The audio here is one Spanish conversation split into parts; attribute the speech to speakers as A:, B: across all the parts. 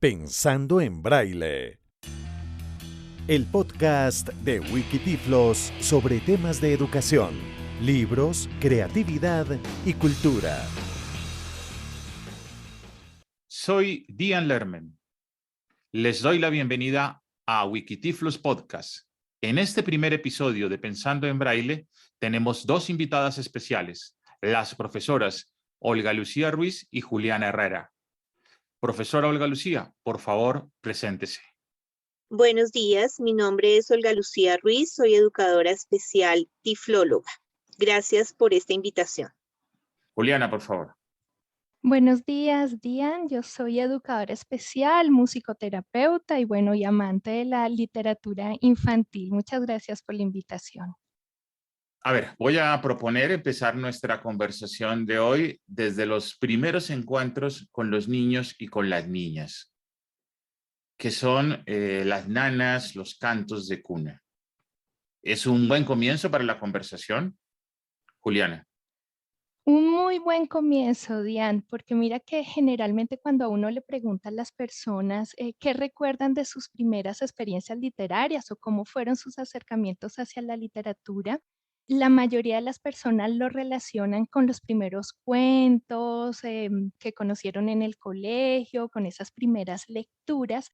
A: Pensando en Braille, el podcast de Wikitiflos sobre temas de educación, libros, creatividad y cultura.
B: Soy Dian Lerman. Les doy la bienvenida a Wikitiflos Podcast. En este primer episodio de Pensando en Braille tenemos dos invitadas especiales, las profesoras Olga Lucía Ruiz y Juliana Herrera. Profesora Olga Lucía, por favor, preséntese.
C: Buenos días, mi nombre es Olga Lucía Ruiz, soy educadora especial tiflóloga. Gracias por esta invitación.
B: Juliana, por favor.
D: Buenos días, Dian. Yo soy educadora especial, musicoterapeuta y amante de la literatura infantil. Muchas gracias por la invitación.
B: A ver, voy a proponer empezar nuestra conversación de hoy desde los primeros encuentros con los niños y con las niñas, que son las nanas, los cantos de cuna. ¿Es un buen comienzo para la conversación? Juliana.
D: Un muy buen comienzo, Dian, porque mira que generalmente cuando a uno le preguntan las personas qué recuerdan de sus primeras experiencias literarias o cómo fueron sus acercamientos hacia la literatura, la mayoría de las personas lo relacionan con los primeros cuentos que conocieron en el colegio, con esas primeras lecturas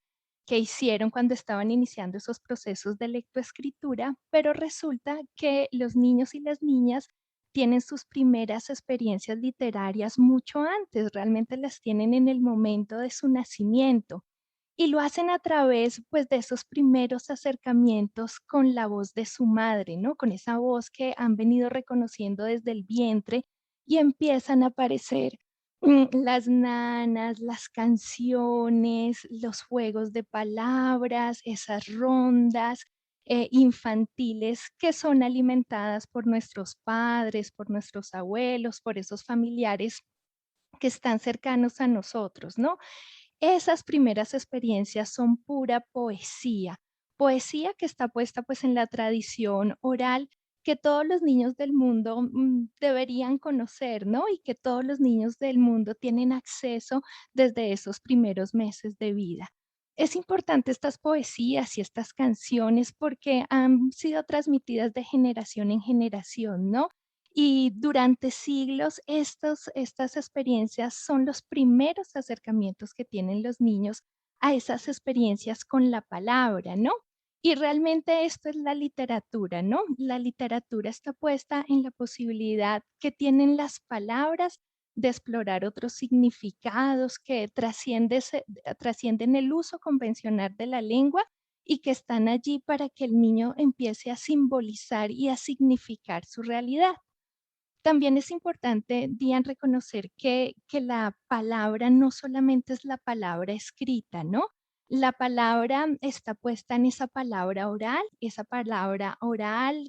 D: que hicieron cuando estaban iniciando esos procesos de lectoescritura, pero resulta que los niños y las niñas tienen sus primeras experiencias literarias mucho antes, realmente las tienen en el momento de su nacimiento y lo hacen a través, pues, de esos primeros acercamientos con la voz de su madre, ¿no? Con esa voz que han venido reconociendo desde el vientre y empiezan a aparecer las nanas, las canciones, los juegos de palabras, esas rondas infantiles que son alimentadas por nuestros padres, por nuestros abuelos, por esos familiares que están cercanos a nosotros, ¿no? Esas primeras experiencias son pura poesía, poesía que está puesta pues en la tradición oral que todos los niños del mundo deberían conocer, ¿no? Y que todos los niños del mundo tienen acceso desde esos primeros meses de vida. Es importante estas poesías y estas canciones porque han sido transmitidas de generación en generación, ¿no? Y durante siglos estas experiencias son los primeros acercamientos que tienen los niños a esas experiencias con la palabra, ¿no? Y realmente esto es la literatura, ¿no? La literatura está puesta en la posibilidad que tienen las palabras de explorar otros significados que trascienden el uso convencional de la lengua y que están allí para que el niño empiece a simbolizar y a significar su realidad. También es importante, Dian, reconocer que la palabra no solamente es la palabra escrita, ¿no? La palabra está puesta en esa palabra oral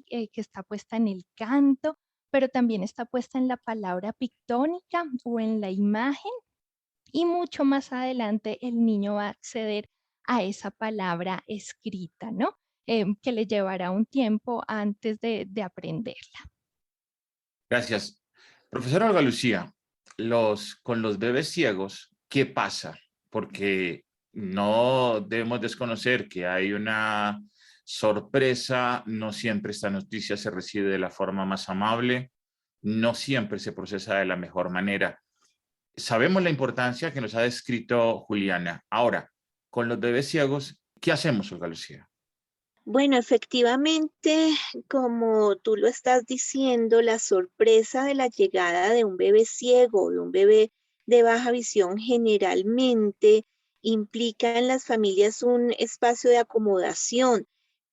D: que está puesta en el canto, pero también está puesta en la palabra pictónica o en la imagen y mucho más adelante el niño va a acceder a esa palabra escrita, ¿no? Que le llevará un tiempo antes de aprenderla.
B: Gracias. Profesora Olga Lucía, con los bebés ciegos, ¿qué pasa? Porque no debemos desconocer que hay una sorpresa, no siempre esta noticia se recibe de la forma más amable, no siempre se procesa de la mejor manera. Sabemos la importancia que nos ha descrito Juliana. Ahora, con los bebés ciegos, ¿qué hacemos, Olga Lucía?
C: Bueno, efectivamente, como tú lo estás diciendo, la sorpresa de la llegada de un bebé ciego, de un bebé de baja visión, generalmente implica en las familias un espacio de acomodación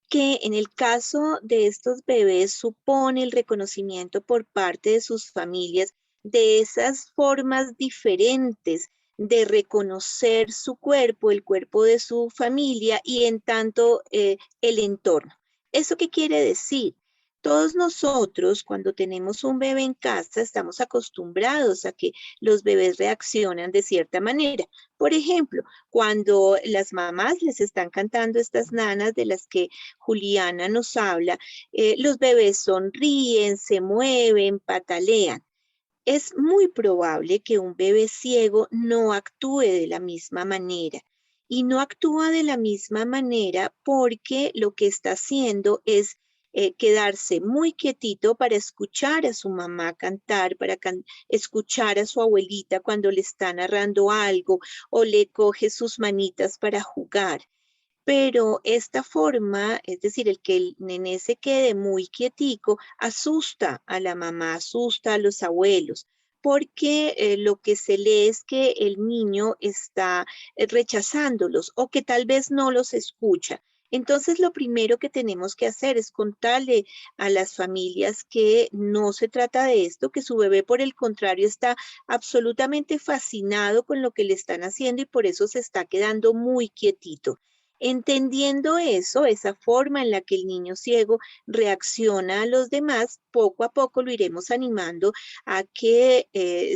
C: que en el caso de estos bebés supone el reconocimiento por parte de sus familias de esas formas diferentes de reconocer su cuerpo, el cuerpo de su familia y en tanto el entorno. ¿Eso qué quiere decir? Todos nosotros, cuando tenemos un bebé en casa, estamos acostumbrados a que los bebés reaccionan de cierta manera. Por ejemplo, cuando las mamás les están cantando estas nanas de las que Juliana nos habla, los bebés sonríen, se mueven, patalean. Es muy probable que un bebé ciego no actúe de la misma manera y no actúa de la misma manera porque lo que está haciendo es quedarse muy quietito para escuchar a su mamá cantar, para escuchar a su abuelita cuando le está narrando algo o le coge sus manitas para jugar. Pero esta forma, es decir, el que el nené se quede muy quietico, asusta a la mamá, asusta a los abuelos, porque lo que se lee es que el niño está rechazándolos o que tal vez no los escucha. Entonces, lo primero que tenemos que hacer es contarle a las familias que no se trata de esto, que su bebé, por el contrario, está absolutamente fascinado con lo que le están haciendo y por eso se está quedando muy quietito. Entendiendo eso, esa forma en la que el niño ciego reacciona a los demás, poco a poco lo iremos animando a que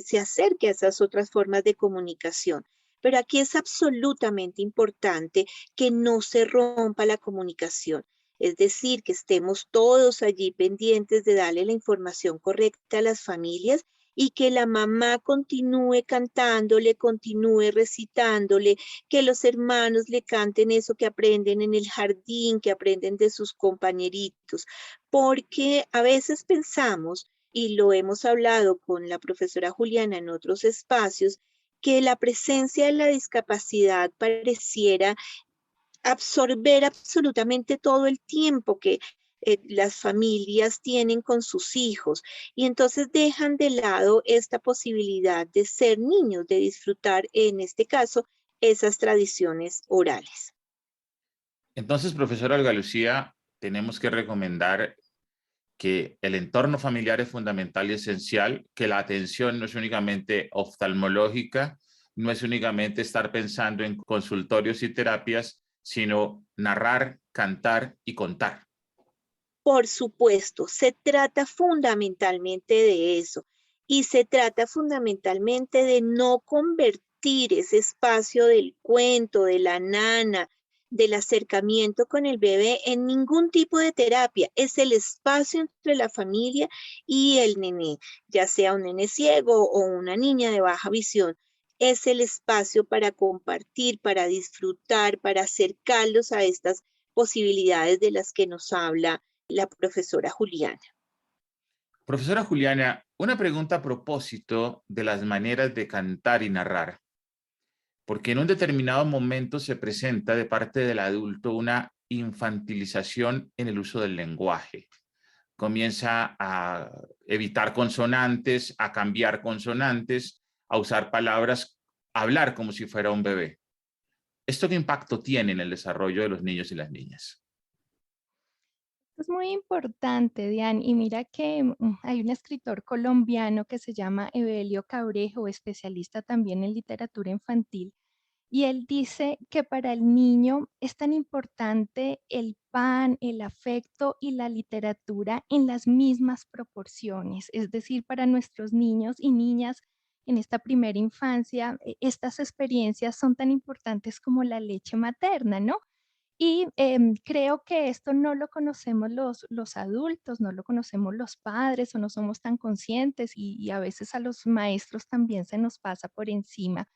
C: se acerque a esas otras formas de comunicación. Pero aquí es absolutamente importante que no se rompa la comunicación. Es decir, que estemos todos allí pendientes de darle la información correcta a las familias y que la mamá continúe cantándole, continúe recitándole, que los hermanos le canten eso que aprenden en el jardín, que aprenden de sus compañeritos, porque a veces pensamos, y lo hemos hablado con la profesora Juliana en otros espacios, que la presencia de la discapacidad pareciera absorber absolutamente todo el tiempo que las familias tienen con sus hijos y entonces dejan de lado esta posibilidad de ser niños, de disfrutar, en este caso, esas tradiciones orales.
B: Entonces, profesora Olga Lucía, tenemos que recomendar que el entorno familiar es fundamental y esencial, que la atención no es únicamente oftalmológica, no es únicamente estar pensando en consultorios y terapias, sino narrar, cantar y contar.
C: Por supuesto, se trata fundamentalmente de eso y se trata fundamentalmente de no convertir ese espacio del cuento, de la nana, del acercamiento con el bebé en ningún tipo de terapia. Es el espacio entre la familia y el nené, ya sea un nene ciego o una niña de baja visión. Es el espacio para compartir, para disfrutar, para acercarlos a estas posibilidades de las que nos habla la profesora Juliana.
B: Profesora Juliana, una pregunta a propósito de las maneras de cantar y narrar, porque en un determinado momento se presenta de parte del adulto una infantilización en el uso del lenguaje. Comienza a evitar consonantes, a cambiar consonantes, a usar palabras, a hablar como si fuera un bebé. ¿Esto qué impacto tiene en el desarrollo de los niños y las niñas?
D: Es muy importante, Diane, y mira que hay un escritor colombiano que se llama Evelio Cabrejo, especialista también en literatura infantil, y él dice que para el niño es tan importante el pan, el afecto y la literatura en las mismas proporciones. Es decir, para nuestros niños y niñas en esta primera infancia, estas experiencias son tan importantes como la leche materna, ¿no? Y creo que esto no lo conocemos los adultos, no lo conocemos los padres o no somos tan conscientes y a veces a los maestros también se nos pasa por encima.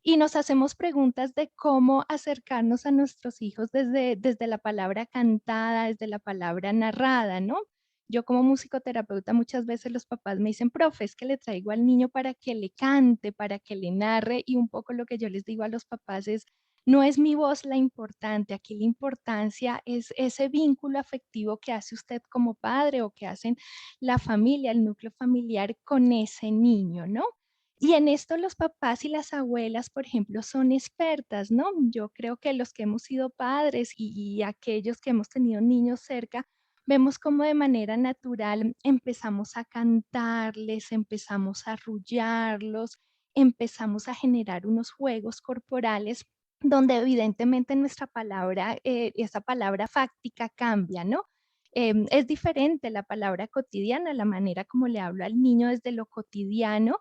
D: Y nos hacemos preguntas de cómo acercarnos a nuestros hijos desde la palabra cantada, desde la palabra narrada, ¿no? Yo como musicoterapeuta muchas veces los papás me dicen, profe, es que le traigo al niño para que le cante, para que le narre y un poco lo que yo les digo a los papás es, no es mi voz la importante, aquí la importancia es ese vínculo afectivo que hace usted como padre o que hacen la familia, el núcleo familiar con ese niño, ¿no? Y en esto los papás y las abuelas, por ejemplo, son expertas, ¿no? Yo creo que los que hemos sido padres y aquellos que hemos tenido niños cerca, vemos cómo de manera natural empezamos a cantarles, empezamos a arrullarlos, empezamos a generar unos juegos corporales donde evidentemente nuestra palabra, esa palabra fáctica cambia, ¿no? Es diferente la palabra cotidiana, la manera como le hablo al niño desde lo cotidiano,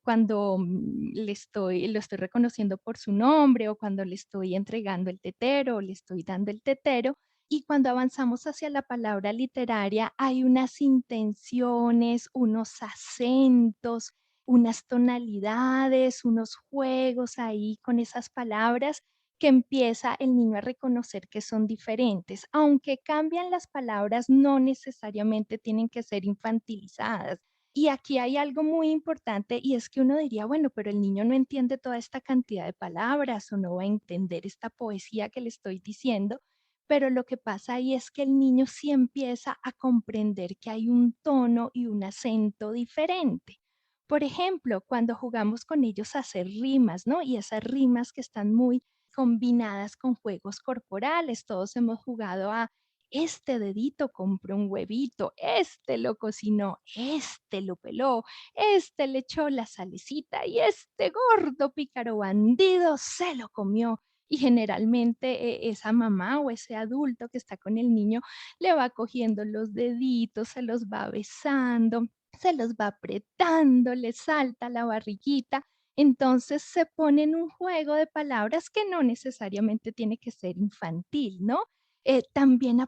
D: cuando lo estoy reconociendo por su nombre o cuando le estoy entregando el tetero o le estoy dando el tetero. Y cuando avanzamos hacia la palabra literaria, hay unas intenciones, unos acentos, unas tonalidades, unos juegos ahí con esas palabras que empieza el niño a reconocer que son diferentes. Aunque cambian las palabras, no necesariamente tienen que ser infantilizadas. Y aquí hay algo muy importante y es que uno diría, bueno, pero el niño no entiende toda esta cantidad de palabras o no va a entender esta poesía que le estoy diciendo, pero lo que pasa ahí es que el niño sí empieza a comprender que hay un tono y un acento diferente. Por ejemplo, cuando jugamos con ellos a hacer rimas, ¿no? Y esas rimas que están muy combinadas con juegos corporales. Todos hemos jugado a este dedito compró un huevito, este lo cocinó, este lo peló, este le echó la salecita y este gordo pícaro bandido se lo comió. Y generalmente esa mamá o ese adulto que está con el niño le va cogiendo los deditos, se los va besando, se los va apretando, le salta la barriguita. Entonces se pone en un juego de palabras que no necesariamente tiene que ser infantil, ¿no? También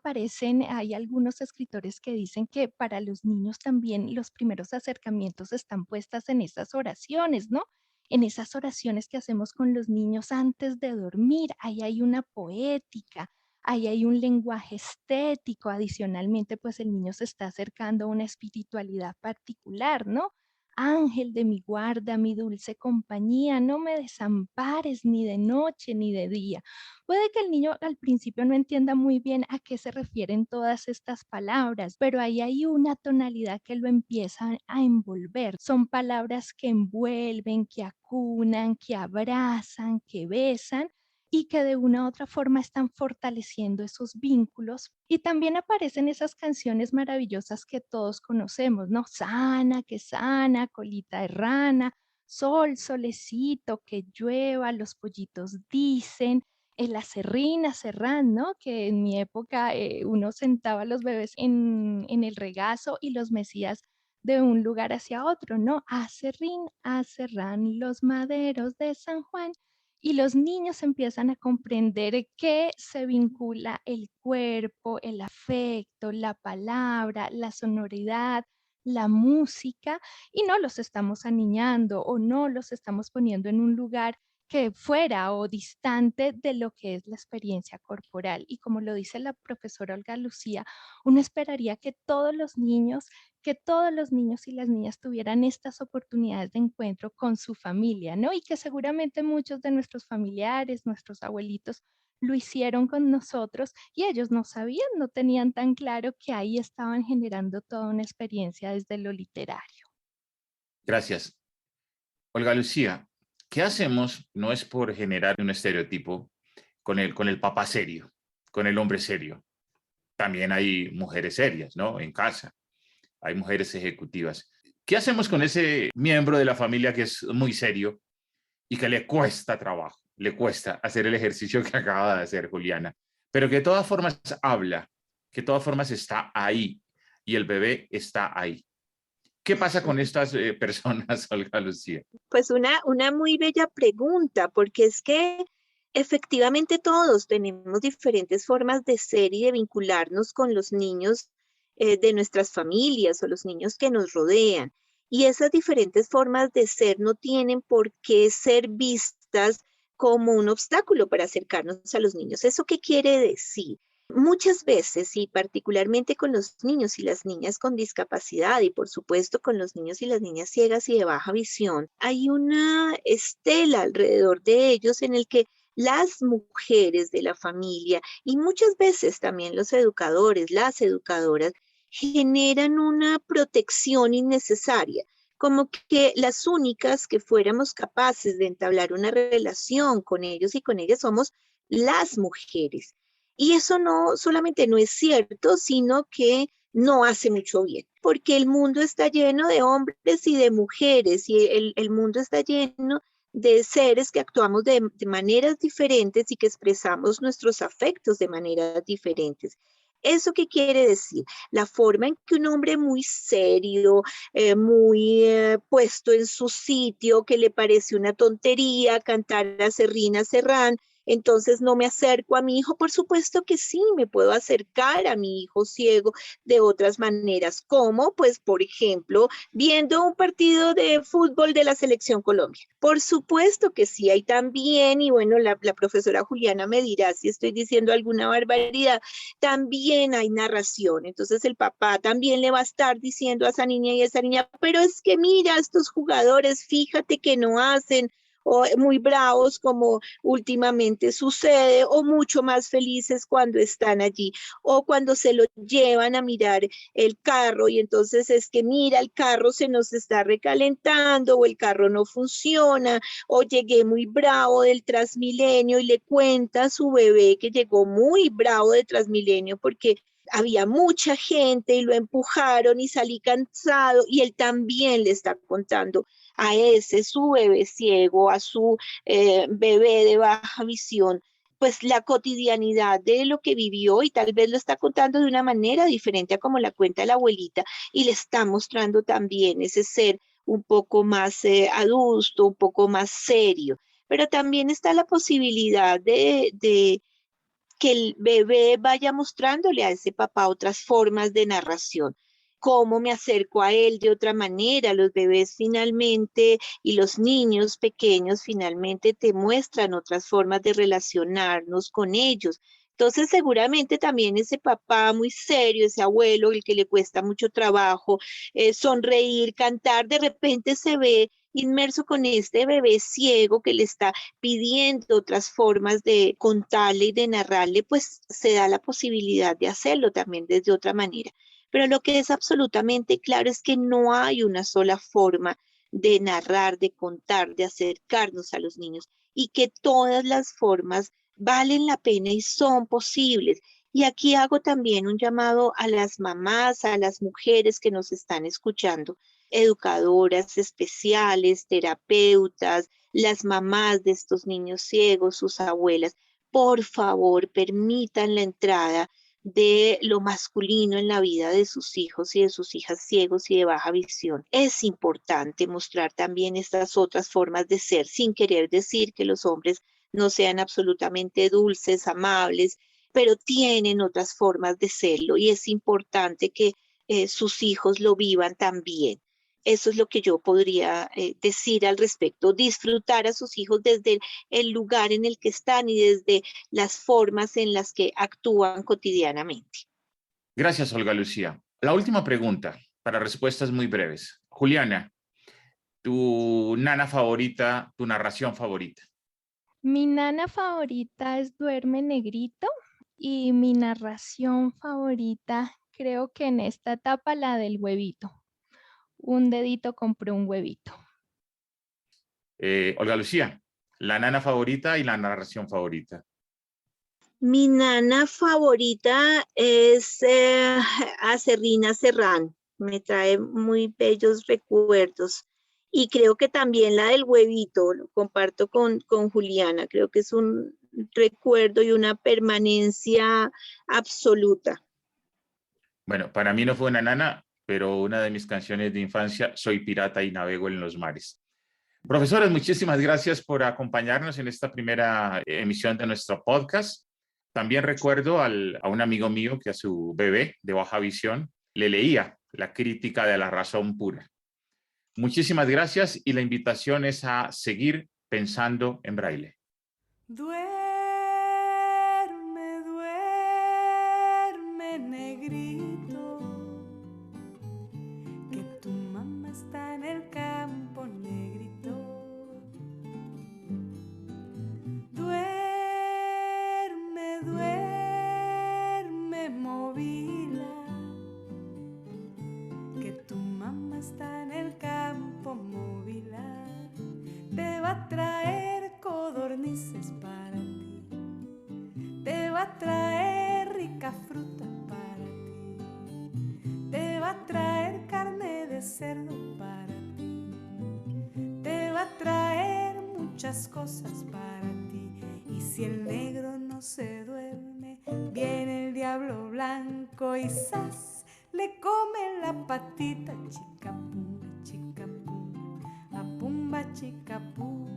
D: hay algunos escritores que dicen que para los niños también los primeros acercamientos están puestas en esas oraciones, ¿no? En esas oraciones que hacemos con los niños antes de dormir, ahí hay una poética, ahí hay un lenguaje estético, adicionalmente, pues el niño se está acercando a una espiritualidad particular, ¿no? Ángel de mi guarda, mi dulce compañía, no me desampares ni de noche ni de día. Puede que el niño al principio no entienda muy bien a qué se refieren todas estas palabras, pero ahí hay una tonalidad que lo empieza a envolver. Son palabras que envuelven, que acunan, que abrazan, que besan y que de una u otra forma están fortaleciendo esos vínculos. Y también aparecen esas canciones maravillosas que todos conocemos, ¿no? Sana, que sana, colita de rana, sol, solecito, que llueva, los pollitos dicen, el acerrín, acerrán, ¿no? Que en mi época uno sentaba a los bebés en el regazo y los mecías de un lugar hacia otro, ¿no? Acerrín, acerrán los maderos de San Juan. Y los niños empiezan a comprender que se vincula el cuerpo, el afecto, la palabra, la sonoridad, la música, y no los estamos aniñando o no los estamos poniendo en un lugar que fuera o distante de lo que es la experiencia corporal. Y como lo dice la profesora Olga Lucía, uno esperaría que todos los niños y las niñas tuvieran estas oportunidades de encuentro con su familia, ¿no? Y que seguramente muchos de nuestros familiares, nuestros abuelitos, lo hicieron con nosotros y ellos no sabían, no tenían tan claro que ahí estaban generando toda una experiencia desde lo literario.
B: Gracias. Olga Lucía, ¿qué hacemos? No es por generar un estereotipo con el papá serio, con el hombre serio. También hay mujeres serias, ¿no? En casa, hay mujeres ejecutivas. ¿Qué hacemos con ese miembro de la familia que es muy serio y que le cuesta trabajo, le cuesta hacer el ejercicio que acaba de hacer Juliana, pero que de todas formas habla, que de todas formas está ahí y el bebé está ahí? ¿Qué pasa con estas personas, Olga Lucía?
C: Pues una muy bella pregunta, porque es que efectivamente todos tenemos diferentes formas de ser y de vincularnos con los niños de nuestras familias o los niños que nos rodean. Y esas diferentes formas de ser no tienen por qué ser vistas como un obstáculo para acercarnos a los niños. ¿Eso qué quiere decir? Muchas veces, y particularmente con los niños y las niñas con discapacidad, y por supuesto con los niños y las niñas ciegas y de baja visión, hay una estela alrededor de ellos en el que las mujeres de la familia y muchas veces también los educadores, las educadoras, generan una protección innecesaria, como que las únicas que fuéramos capaces de entablar una relación con ellos y con ellas somos las mujeres. Y eso no solamente no es cierto, sino que no hace mucho bien, porque el mundo está lleno de hombres y de mujeres, y el mundo está lleno de seres que actuamos de maneras diferentes y que expresamos nuestros afectos de maneras diferentes. ¿Eso qué quiere decir? La forma en que un hombre muy serio, muy puesto en su sitio, que le parece una tontería cantar a Serrín, Entonces no me acerco a mi hijo. Por supuesto que sí, me puedo acercar a mi hijo ciego de otras maneras, como pues por ejemplo viendo un partido de fútbol de la Selección Colombia. Por supuesto que sí, hay también, y bueno, la profesora Juliana me dirá si estoy diciendo alguna barbaridad, también hay narración. Entonces el papá también le va a estar diciendo a esa niña y a esa niña, pero es que mira, estos jugadores, fíjate que no hacen, o muy bravos como últimamente sucede, o mucho más felices cuando están allí, o cuando se lo llevan a mirar el carro y entonces es que mira, el carro se nos está recalentando o el carro no funciona, o llegué muy bravo del Transmilenio y le cuenta a su bebé que llegó muy bravo del Transmilenio porque había mucha gente y lo empujaron y salí cansado y él también le está contando a ese su bebé ciego, a su bebé de baja visión, pues la cotidianidad de lo que vivió y tal vez lo está contando de una manera diferente a como la cuenta la abuelita y le está mostrando también ese ser un poco más adusto, un poco más serio. Pero también está la posibilidad de que el bebé vaya mostrándole a ese papá otras formas de narración. Cómo me acerco a él de otra manera. Los bebés finalmente y los niños pequeños finalmente te muestran otras formas de relacionarnos con ellos. Entonces seguramente también ese papá muy serio, ese abuelo, el que le cuesta mucho trabajo sonreír, cantar, de repente se ve inmerso con este bebé ciego que le está pidiendo otras formas de contarle y de narrarle, pues se da la posibilidad de hacerlo también desde otra manera. Pero lo que es absolutamente claro es que no hay una sola forma de narrar, de contar, de acercarnos a los niños y que todas las formas valen la pena y son posibles. Y aquí hago también un llamado a las mamás, a las mujeres que nos están escuchando, educadoras especiales, terapeutas, las mamás de estos niños ciegos, sus abuelas. Por favor, permitan la entrada de lo masculino en la vida de sus hijos y de sus hijas ciegos y de baja visión. Es importante mostrar también estas otras formas de ser, sin querer decir que los hombres no sean absolutamente dulces, amables, pero tienen otras formas de serlo y es importante que sus hijos lo vivan también. Eso es lo que yo podría decir al respecto, disfrutar a sus hijos desde el lugar en el que están y desde las formas en las que actúan cotidianamente.
B: Gracias, Olga Lucía. La última pregunta, para respuestas muy breves. Juliana, tu nana favorita, tu narración favorita.
D: Mi nana favorita es Duerme Negrito y mi narración favorita creo que en esta etapa la del huevito. Un dedito compró un huevito.
B: Olga Lucía, la nana favorita y la narración favorita.
C: Mi nana favorita es Acerrina Serrano. Me trae muy bellos recuerdos. Y creo que también la del huevito, lo comparto con Juliana. Creo que es un recuerdo y una permanencia absoluta.
B: Bueno, para mí no fue una nana, pero una de mis canciones de infancia, Soy pirata y navego en los mares. Profesores, muchísimas gracias por acompañarnos en esta primera emisión de nuestro podcast. También recuerdo a un amigo mío que a su bebé de baja visión le leía la crítica de la razón pura. Muchísimas gracias y la invitación es a seguir pensando en braille.
E: Duerme, duerme, negrito, que tu mamá está en el campo, negrito. Duerme, duerme, movila, que tu mamá está en el campo, movila. Te va a traer codornices para ti, te va a traer rica fruta para ti, te va a traer carne de cerdo para ti, te va a traer muchas cosas para ti. Y si el negro no se duerme, viene el diablo blanco y ¡zas! Le come la patita, chica pumba, chica pum.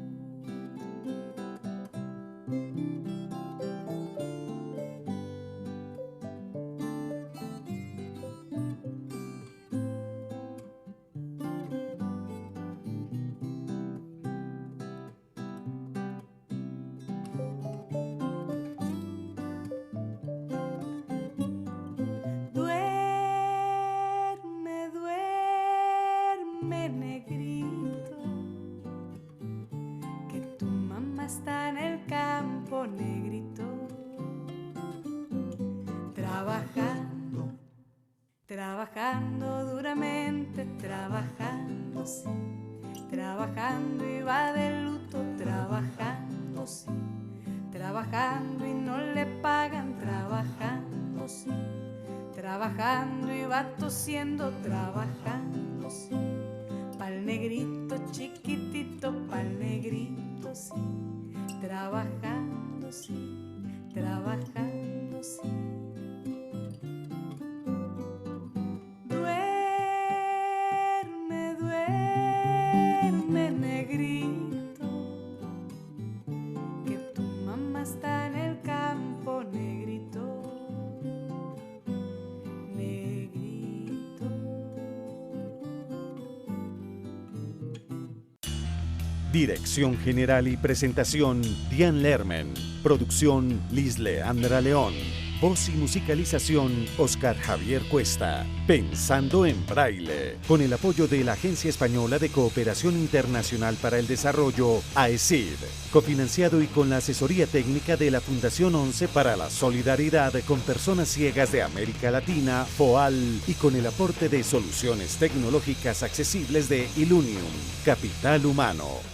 E: Duerme, duerme, negrito, que tu mamá está en el campo, negrito, trabajando, trabajando duramente, trabajando, sí, trabajando y va de luto, trabajando, sí, trabajando y no le pagan, trabajando, sí, trabajando y va tosiendo, trabajando, sí, pa'l negrito chiquitito, pa'l negrito, sí, trabajando, sí, trabajando, sí. Duerme, duerme, negrito, que tu mamá está en el campo, negrito, negrito.
A: Dirección general y presentación, Diane Lerman. Producción, Liz Leandra León. Voz y musicalización, Oscar Javier Cuesta. Pensando en Braille, con el apoyo de la Agencia Española de Cooperación Internacional para el Desarrollo, AECID, cofinanciado y con la asesoría técnica de la Fundación 11 para la Solidaridad con Personas Ciegas de América Latina, FOAL, y con el aporte de soluciones tecnológicas accesibles de Ilunium, Capital Humano.